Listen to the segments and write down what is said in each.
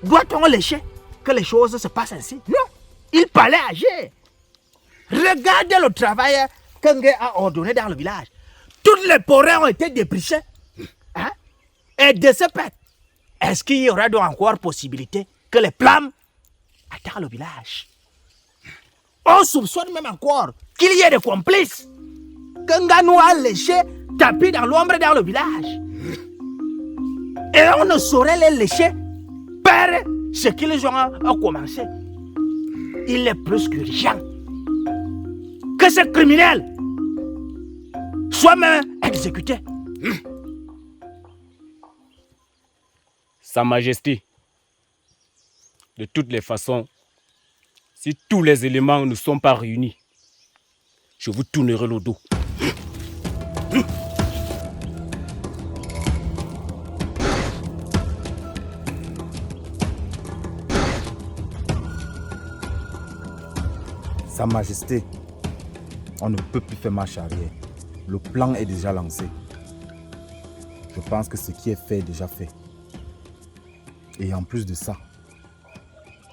Doit-on lécher que les choses se passent ainsi? Non, il fallait agir. Regardez le travail qu'Enge a ordonné dans le village. Toutes les forêts ont été déprichées. Hein? Et de ce fait, est-ce qu'il y aura donc encore possibilité que les flammes attaquent le village? On soupçonne même encore qu'il y ait des complices. Qu'Enga nous a léché tapis dans l'ombre dans le village. Et on ne saurait les lécher par ce qu'ils ont commencé. Il est plus qu'urgent que ces criminels soient même exécutés. Sa Majesté, de toutes les façons, si tous les éléments ne sont pas réunis, je vous tournerai le dos. Sa Majesté, on ne peut plus faire marche arrière. Le plan est déjà lancé. Je pense que ce qui est fait est déjà fait. Et en plus de ça,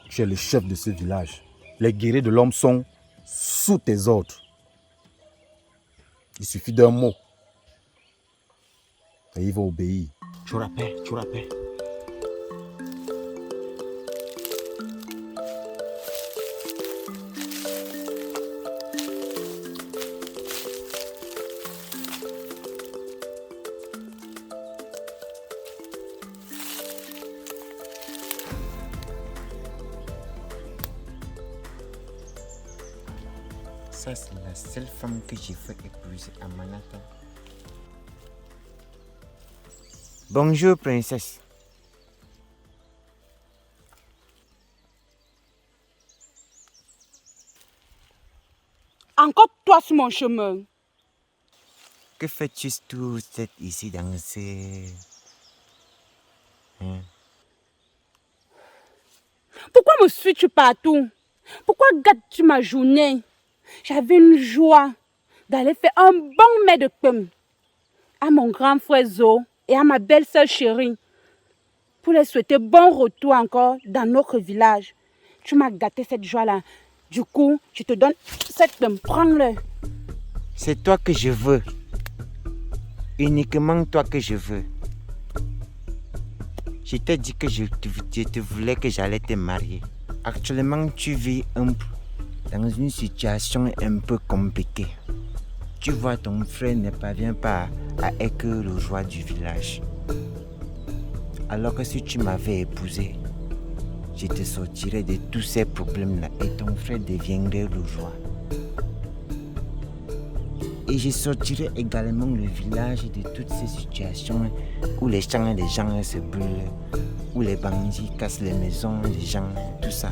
tu es le chef de ce village. Les guerriers de l'homme sont sous tes ordres. Il suffit d'un mot. Et il va obéir. Tu rappelles. Ça, c'est la seule femme que j'ai fait épouser à Manhattan. Bonjour, princesse. Encore toi sur mon chemin. Que fais-tu tout cette ici dans ces... Pourquoi me suis-tu partout? Pourquoi gâtes-tu ma journée? J'avais une joie d'aller faire un bon mets de pain à mon grand frère Zo et à ma belle-sœur chérie pour les souhaiter bon retour encore dans notre village. Tu m'as gâté cette joie-là. Du coup, je te donne cette pain. Prends-le. C'est toi que je veux. Uniquement toi que je veux. Je t'ai dit que je te voulais que j'allais te marier. Actuellement, tu vis dans une situation un peu compliquée. Tu vois, ton frère ne parvient pas à être le roi du village. Alors que si tu m'avais épousé, je te sortirais de tous ces problèmes-là et ton frère deviendrait le roi. Et je sortirais également le village de toutes ces situations où les champs des gens se brûlent, où les bandits cassent les maisons des gens, tout ça.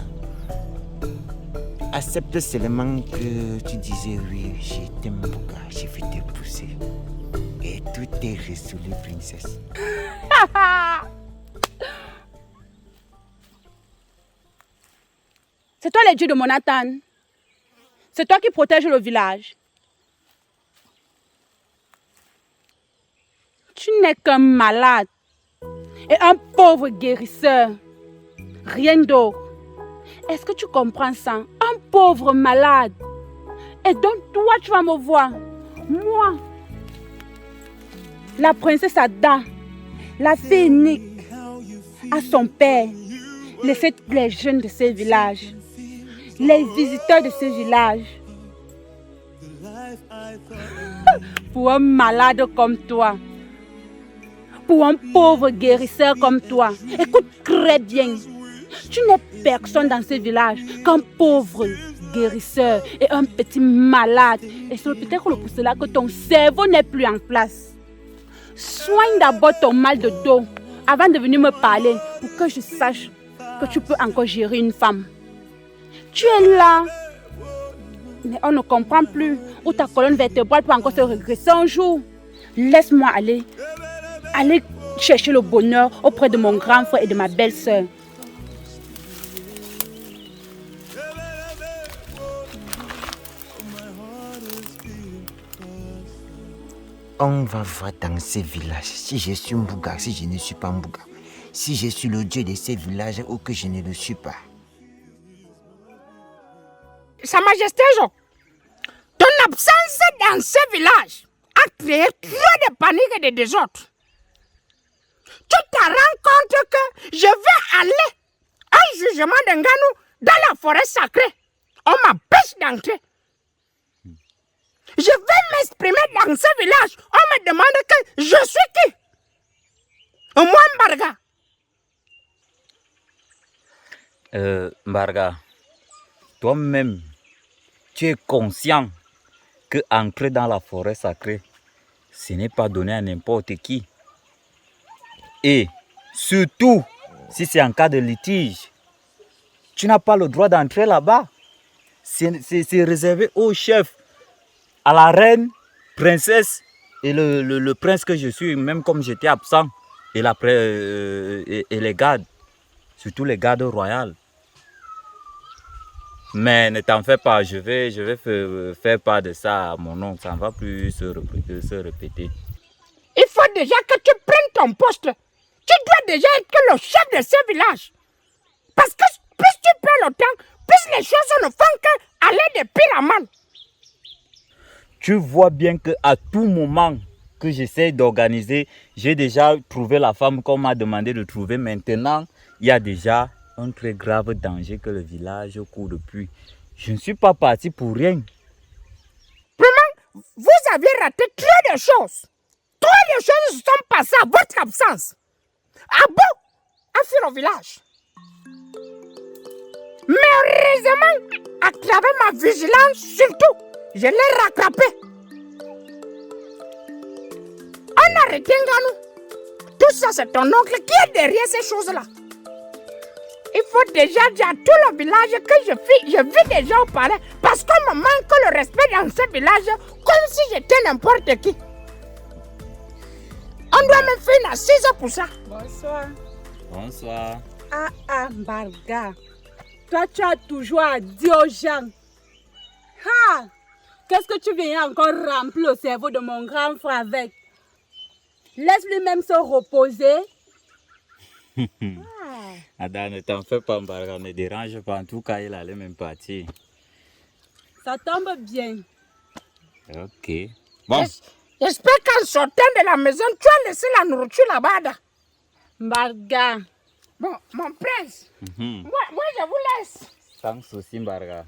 Accepte seulement que tu disais oui, je t'aime beaucoup, je vais t'épouser. Et tout est résolu, princesse. C'est toi le dieu de Manhattan. C'est toi qui protèges le village. Tu n'es qu'un malade et un pauvre guérisseur. Rien d'autre. Est-ce que tu comprends ça? Un pauvre malade. Et donc toi, tu vas me voir. Moi, la princesse Ada, la fille unique, à son père, laisser tous les jeunes de ce village, les visiteurs de ce village, Pour un malade comme toi, pour un pauvre guérisseur comme toi, écoute très bien. Tu n'es personne dans ce village qu'un pauvre guérisseur et un petit malade. Et c'est peut-être pour cela que ton cerveau n'est plus en place. Soigne d'abord ton mal de dos avant de venir me parler pour que je sache que tu peux encore gérer une femme. Tu es là, mais on ne comprend plus où ta colonne vertébrale peut encore se regresser un jour. Laisse-moi aller chercher le bonheur auprès de mon grand frère et de ma belle-sœur. On va voir dans ces villages si je suis Mbouga, si je ne suis pas Mbouga. Si je suis le dieu de ces villages ou que je ne le suis pas. Sa Majesté, ton absence dans ce village a créé trop de panique et de désordre. Tu te rends compte que je vais aller à un jugement d'Nganou dans la forêt sacrée. On m'empêche d'entrer. Je vais m'exprimer dans ce village. On me demande que je suis qui? Moi, Mbarga. Mbarga, toi-même, tu es conscient que entrer dans la forêt sacrée, ce n'est pas donné à n'importe qui. Et surtout, si c'est en cas de litige, tu n'as pas le droit d'entrer là-bas. C'est réservé au chef, à la reine, princesse et le prince que je suis, même comme j'étais absent, et les gardes, surtout les gardes royaux. Mais ne t'en fais pas, je vais faire part de ça à mon oncle, ça ne va plus se répéter. Il faut déjà que tu prennes ton poste. Tu dois déjà être le chef de ce village. Parce que plus tu perds le temps, plus les choses ne font qu'aller de pire en mal. Tu vois bien qu'à tout moment que j'essaie d'organiser, j'ai déjà trouvé la femme qu'on m'a demandé de trouver. Maintenant, il y a déjà un très grave danger que le village court depuis. Je ne suis pas parti pour rien. Vraiment, vous avez raté trop de choses. Trop de choses se sont passées à votre absence. Ah bon? À fuir au village. Mais heureusement, à travers ma vigilance, surtout, je l'ai rattrapé. On a arrêté Nganou. Tout ça, c'est ton oncle qui est derrière ces choses-là. Il faut déjà dire à tout le village que je vis déjà au palais parce qu'on me manque le respect dans ce village comme si j'étais n'importe qui. On doit me faire une assise pour ça. Bonsoir. Bonsoir. Mbarga. Toi, tu as toujours à dire aux gens. Qu'est-ce que tu viens encore remplir le cerveau de mon grand frère avec? Laisse lui-même se reposer. Ada, ne t'en fais pas, Mbarga, ne dérange pas. En tout cas, il allait même partir. Ça tombe bien. Ok. Bon. J'espère qu'en sortant de la maison, tu as laissé la nourriture là-bas. Mbarga. Bon, mon prince, moi je vous laisse. Sans souci, Mbarga.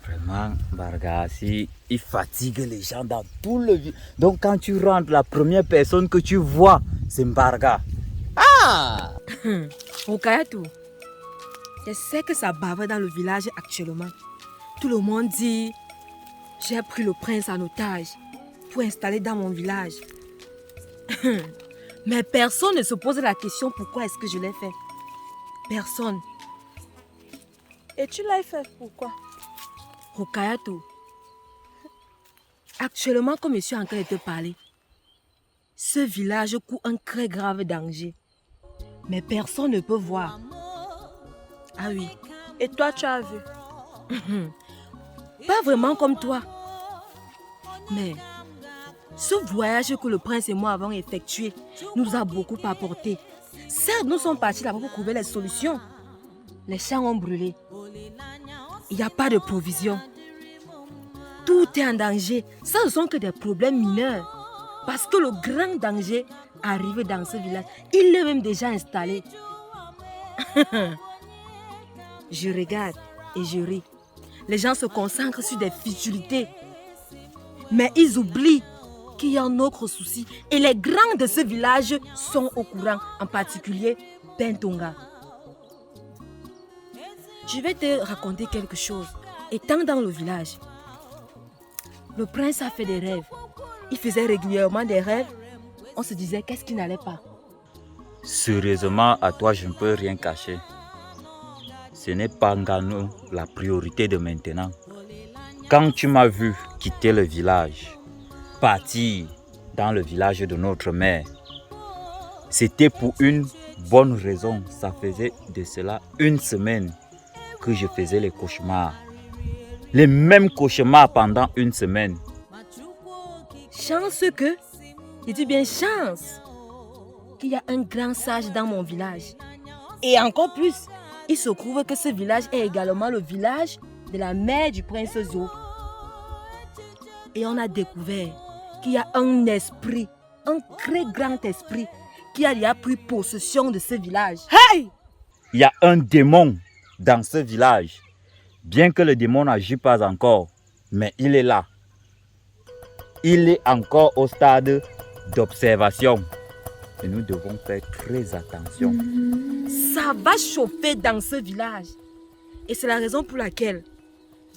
Vraiment, Mbarga, il fatigue les gens dans tout le village. Donc, quand tu rentres, la première personne que tu vois, c'est Mbarga. Rukayatou, je sais que ça bave dans le village actuellement. Tout le monde dit j'ai pris le prince en otage pour installer dans mon village. Mais personne ne se pose la question pourquoi est-ce que je l'ai fait. Personne. Et tu l'as fait pourquoi? Rukayatou, actuellement, comme je suis en train de te parler, ce village court un très grave danger. Mais personne ne peut voir. Ah oui. Et toi, tu as vu? Pas vraiment comme toi. Mais ce voyage que le prince et moi avons effectué nous a beaucoup apporté. Certes, nous sommes partis là-bas pour trouver les solutions. Les champs ont brûlé. Il n'y a pas de provisions. Tout est en danger. Ça ne sont que des problèmes mineurs. Parce que le grand danger arrive dans ce village. Il est même déjà installé. Je regarde et je ris. Les gens se concentrent sur des futilités. Mais ils oublient qu'il y a un autre souci. Et les grands de ce village sont au courant, en particulier Bentonga. Je vais te raconter quelque chose. Étant dans le village, le prince a fait des rêves. Il faisait régulièrement des rêves. On se disait qu'est-ce qui n'allait pas. Sérieusement, à toi, je ne peux rien cacher. Ce n'est pas Ngano la priorité de maintenant. Quand tu m'as vu quitter le village, partir dans le village de notre mère, c'était pour une bonne raison. Ça faisait de cela une semaine que je faisais les cauchemars. Les mêmes cauchemars pendant une semaine. Chance que, je dis bien chance, qu'il y a un grand sage dans mon village. Et encore plus, il se trouve que ce village est également le village de la mère du prince Zo. Et on a découvert qu'il y a un esprit, un très grand esprit, qui a déjà pris possession de ce village. Hey! Il y a un démon dans ce village. Bien que le démon n'agit pas encore, mais il est là. Il est encore au stade d'observation. Et nous devons faire très attention. Ça va chauffer dans ce village. Et c'est la raison pour laquelle,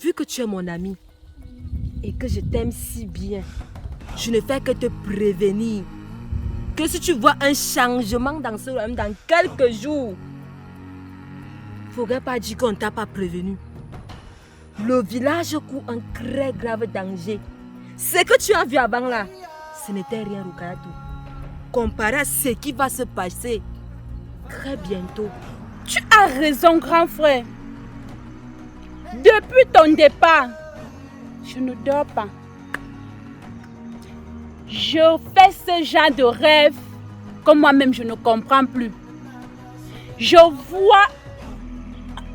vu que tu es mon ami et que je t'aime si bien, je ne fais que te prévenir que si tu vois un changement dans ce royaume dans quelques jours, il ne faudrait pas dire qu'on ne t'a pas prévenu. Le village court un très grave danger. Ce que tu as vu avant là, ce n'était rien, Rukayatou. Comparé à ce qui va se passer très bientôt. Tu as raison, grand frère. Depuis ton départ, je ne dors pas. Je fais ce genre de rêve que moi-même je ne comprends plus. Je vois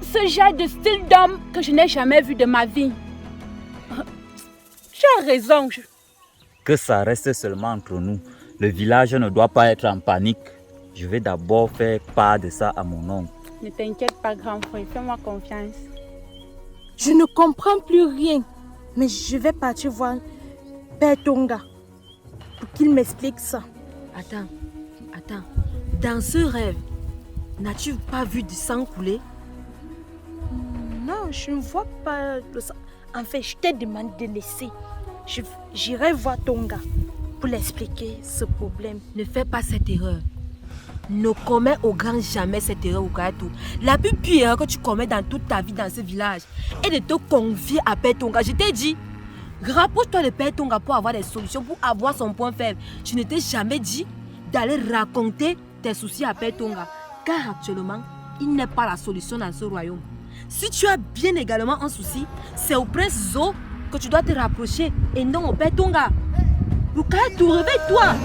ce genre de style d'homme que je n'ai jamais vu de ma vie. Tu as raison. Que ça reste seulement entre nous. Le village ne doit pas être en panique. Je vais d'abord faire part de ça à mon oncle. Ne t'inquiète pas, grand frère. Fais-moi confiance. Je ne comprends plus rien. Mais je vais partir voir Père Tonga pour qu'il m'explique ça. Attends. Dans ce rêve, n'as-tu pas vu du sang couler? Non, je ne vois pas le sang. En fait, je t'ai demandé de laisser. J'irai voir Tonga pour l'expliquer ce problème. Ne fais pas cette erreur. Ne commets au grand jamais cette erreur, Rukayatou. La plus pire erreur que tu commets dans toute ta vie dans ce village est de te confier à Père Tonga. Je t'ai dit, rapproche-toi de Père Tonga pour avoir des solutions, pour avoir son point faible. Je ne t'ai jamais dit d'aller raconter tes soucis à Père Tonga. Car actuellement, il n'est pas la solution dans ce royaume. Si tu as bien également un souci, c'est au prince Zo que tu dois te rapprocher et non au Père Tonga. Rukayatou, réveille-toi!